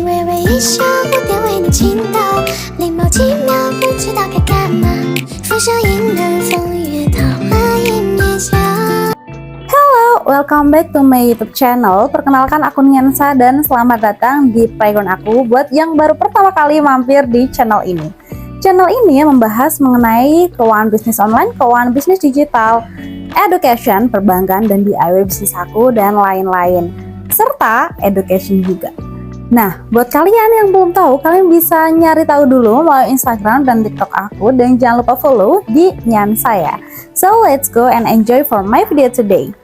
微微一笑，蝴蝶为你倾倒，礼貌奇妙，不知道该干嘛。浮生应人风月，桃花映夜笑。Welcome back to my YouTube channel. Perkenalkan, aku Niansa dan selamat datang di playground aku buat yang baru pertama kali mampir di channel ini. Channel ini membahas mengenai keuangan bisnis online, keuangan bisnis digital, education, perbankan, dan DIY bisnis aku, dan lain-lain. Serta education juga. Nah, buat kalian yang belum tahu, kalian bisa nyari tahu dulu melalui Instagram dan TikTok aku, dan jangan lupa follow di Niansa ya. So, let's go and enjoy for my video today.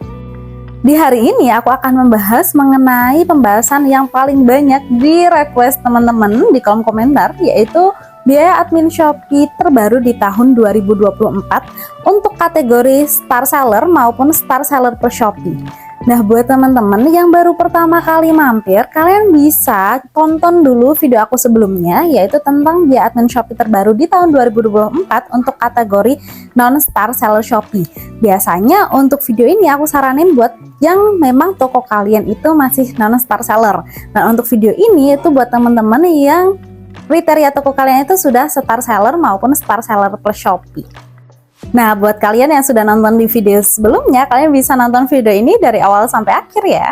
Di hari ini aku akan membahas mengenai pembahasan yang paling banyak di request teman-teman di kolom komentar, yaitu biaya admin Shopee terbaru di tahun 2024 untuk kategori Star Seller maupun Star Seller per Shopee. Nah, buat teman-teman yang baru pertama kali mampir, kalian bisa tonton dulu video aku sebelumnya, yaitu tentang biaya admin Shopee terbaru di tahun 2024 untuk kategori non-Star Seller Shopee. Biasanya untuk video ini aku saranin buat yang memang toko kalian itu masih non-Star Seller. Dan untuk video ini itu buat teman-teman yang kriteria toko kalian itu sudah Star Seller maupun Star Seller plus Shopee. Nah, buat kalian yang sudah nonton di video sebelumnya, kalian bisa nonton video ini dari awal sampai akhir ya.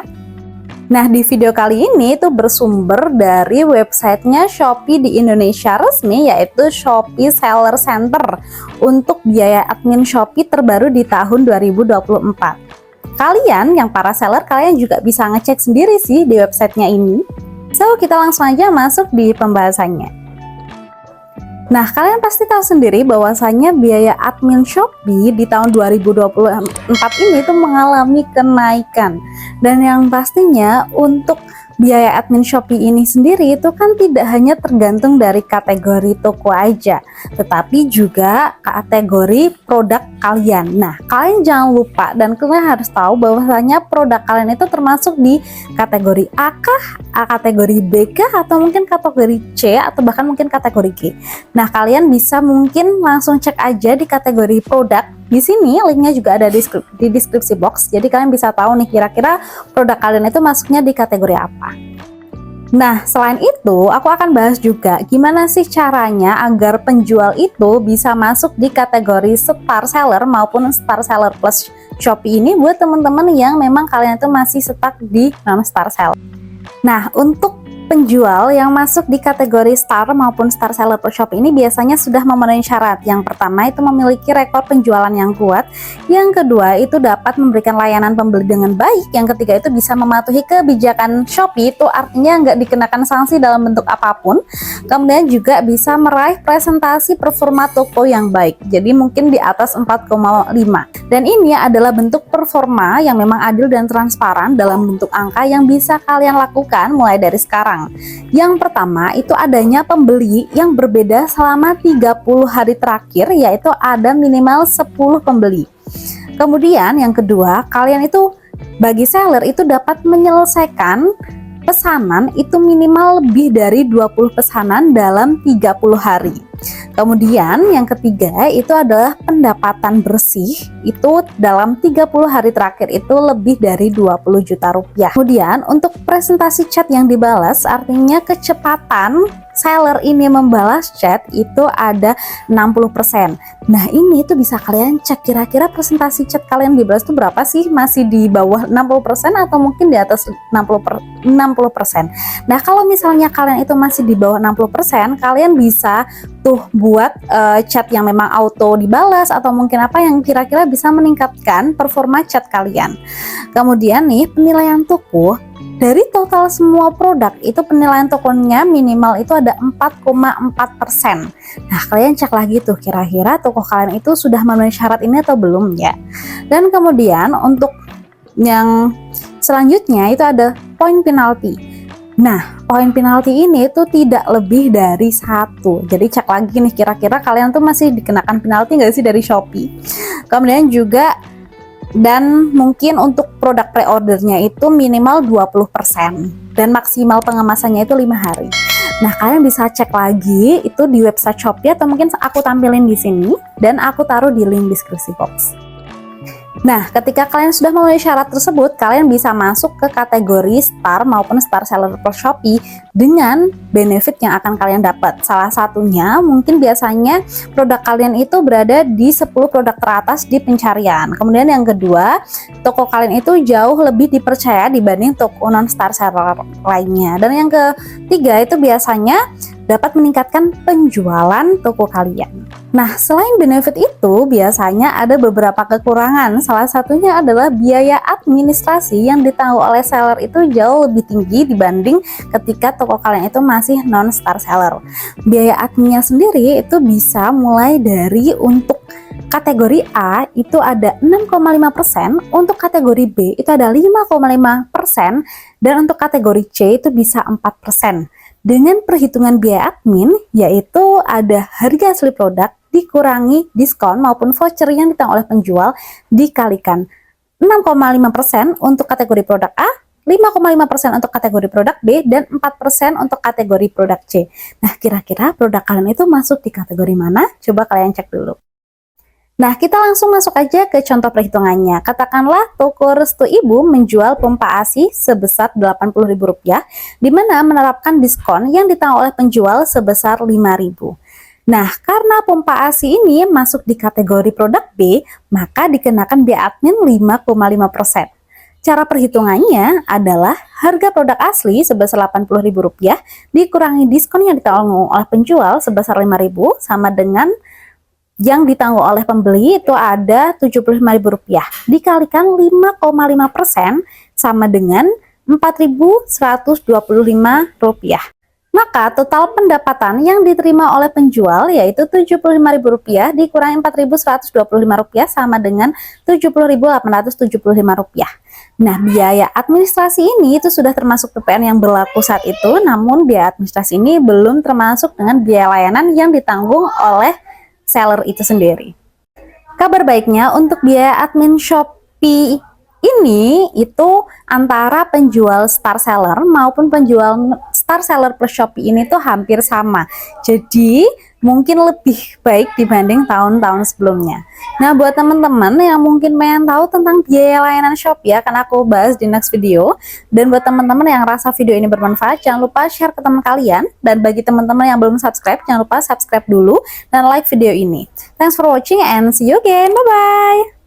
Nah, di video kali ini itu bersumber dari websitenya Shopee di Indonesia resmi, yaitu Shopee Seller Center untuk biaya admin Shopee terbaru di tahun 2024. Kalian yang para seller, kalian juga bisa ngecek sendiri sih di websitenya ini. So, kita langsung aja masuk di pembahasannya. Nah, kalian pasti tahu sendiri bahwasanya biaya admin Shopee di tahun 2024 ini tuh mengalami kenaikan. Dan yang pastinya untuk biaya admin Shopee ini sendiri itu kan tidak hanya tergantung dari kategori toko aja, tetapi juga kategori produk kalian. Nah, kalian jangan lupa dan kalian harus tahu bahwasanya produk kalian itu termasuk di kategori A kah, A kategori B kah, atau mungkin kategori C, atau bahkan mungkin kategori G. Nah, kalian bisa mungkin langsung cek aja di kategori produk. Di sini linknya juga ada di deskripsi box, jadi kalian bisa tahu nih kira-kira produk kalian itu masuknya di kategori apa. Nah, selain itu aku akan bahas juga gimana sih caranya agar penjual itu bisa masuk di kategori Star Seller maupun Star Seller plus Shopee ini buat teman-teman yang memang kalian itu masih stuck di non-Star Seller. Nah, untuk penjual yang masuk di kategori Star maupun Star Seller per Shopee ini biasanya sudah memenuhi syarat. Yang pertama itu memiliki rekor penjualan yang kuat, yang kedua itu dapat memberikan layanan pembeli dengan baik, yang ketiga itu bisa mematuhi kebijakan Shopee, itu artinya nggak dikenakan sanksi dalam bentuk apapun, kemudian juga bisa meraih presentasi performa toko yang baik, jadi mungkin di atas 4,5, dan ini adalah bentuk performa yang memang adil dan transparan dalam bentuk angka yang bisa kalian lakukan mulai dari sekarang. Yang pertama itu adanya pembeli yang berbeda selama 30 hari terakhir, yaitu ada minimal 10 pembeli. Kemudian yang kedua, kalian itu bagi seller itu dapat menyelesaikan pesanan itu minimal lebih dari 20 pesanan dalam 30 hari. Kemudian yang ketiga itu adalah pendapatan bersih itu dalam 30 hari terakhir itu lebih dari 20 juta rupiah. Kemudian untuk presentasi chat yang dibalas, artinya kecepatan seller ini membalas chat itu ada 60%. Nah, ini tuh bisa kalian cek kira-kira presentasi chat kalian dibalas tuh berapa sih? Masih di bawah 60% atau mungkin di atas 60%. Nah, kalau misalnya kalian itu masih di bawah 60%, kalian bisa tuh buat chat yang memang auto dibalas atau mungkin apa yang kira-kira bisa meningkatkan performa chat kalian. Kemudian nih, penilaian toko. Dari total semua produk itu penilaian tokonya minimal itu ada 4,4%. Nah, kalian cek lagi tuh kira-kira toko kalian itu sudah memenuhi syarat ini atau belum ya. Dan kemudian untuk yang selanjutnya itu ada poin penalti. Nah, poin penalti ini itu tidak lebih dari 1. Jadi cek lagi nih kira-kira kalian tuh masih dikenakan penalti nggak sih dari Shopee. Kemudian juga dan mungkin untuk produk pre-ordernya itu minimal 20% dan maksimal pengemasannya itu 5 hari. Nah, kalian bisa cek lagi itu di website Shopee atau mungkin aku tampilin di sini dan aku taruh di link deskripsi box. Nah, ketika kalian sudah memenuhi syarat tersebut, kalian bisa masuk ke kategori star maupun star seller per Shopee dengan benefit yang akan kalian dapat. Salah satunya mungkin biasanya produk kalian itu berada di 10 produk teratas di pencarian. Kemudian yang kedua, toko kalian itu jauh lebih dipercaya dibanding toko non star seller lainnya. Dan yang ketiga itu biasanya dapat meningkatkan penjualan toko kalian. Nah, selain benefit itu, biasanya ada beberapa kekurangan. Salah satunya adalah biaya administrasi yang ditanggung oleh seller itu jauh lebih tinggi dibanding ketika toko kalian itu masih non-star seller. Biaya adminnya sendiri itu bisa mulai dari untuk kategori A itu ada 6,5%, untuk kategori B itu ada 5,5%, dan untuk kategori C itu bisa 4%. Dengan perhitungan biaya admin, yaitu ada harga asli produk dikurangi diskon maupun voucher yang ditanggung oleh penjual dikalikan 6,5% untuk kategori produk A, 5,5% untuk kategori produk B, dan 4% untuk kategori produk C. Nah, kira-kira produk kalian itu masuk di kategori mana? Coba kalian cek dulu. Nah, kita langsung masuk aja ke contoh perhitungannya. Katakanlah toko Restu Ibu menjual pompa ASI sebesar Rp80.000, di mana menerapkan diskon yang ditanggung oleh penjual sebesar Rp5.000. Nah, karena pompa ASI ini masuk di kategori produk B, maka dikenakan biaya admin 5,5%. Cara perhitungannya adalah harga produk asli sebesar Rp80.000 dikurangi diskon yang ditanggung oleh penjual sebesar Rp5.000 sama dengan yang ditanggung oleh pembeli itu ada Rp75.000 dikalikan 5,5% sama dengan Rp4.125. Maka total pendapatan yang diterima oleh penjual yaitu Rp75.000 dikurangi Rp4.125 sama dengan Rp70.875. Nah, biaya administrasi ini itu sudah termasuk PPN yang berlaku saat itu, namun biaya administrasi ini belum termasuk dengan biaya layanan yang ditanggung oleh seller itu sendiri. Kabar baiknya untuk biaya admin Shopee ini itu antara penjual star seller maupun penjual star seller per Shopee ini tuh hampir sama. Jadi mungkin lebih baik dibanding tahun-tahun sebelumnya. Nah, buat teman-teman yang mungkin pengen tahu tentang biaya layanan Shopee akan aku bahas di next video. Dan buat teman-teman yang rasa video ini bermanfaat, jangan lupa share ke teman kalian. Dan bagi teman-teman yang belum subscribe, jangan lupa subscribe dulu dan like video ini. Thanks for watching and see you again. Bye-bye.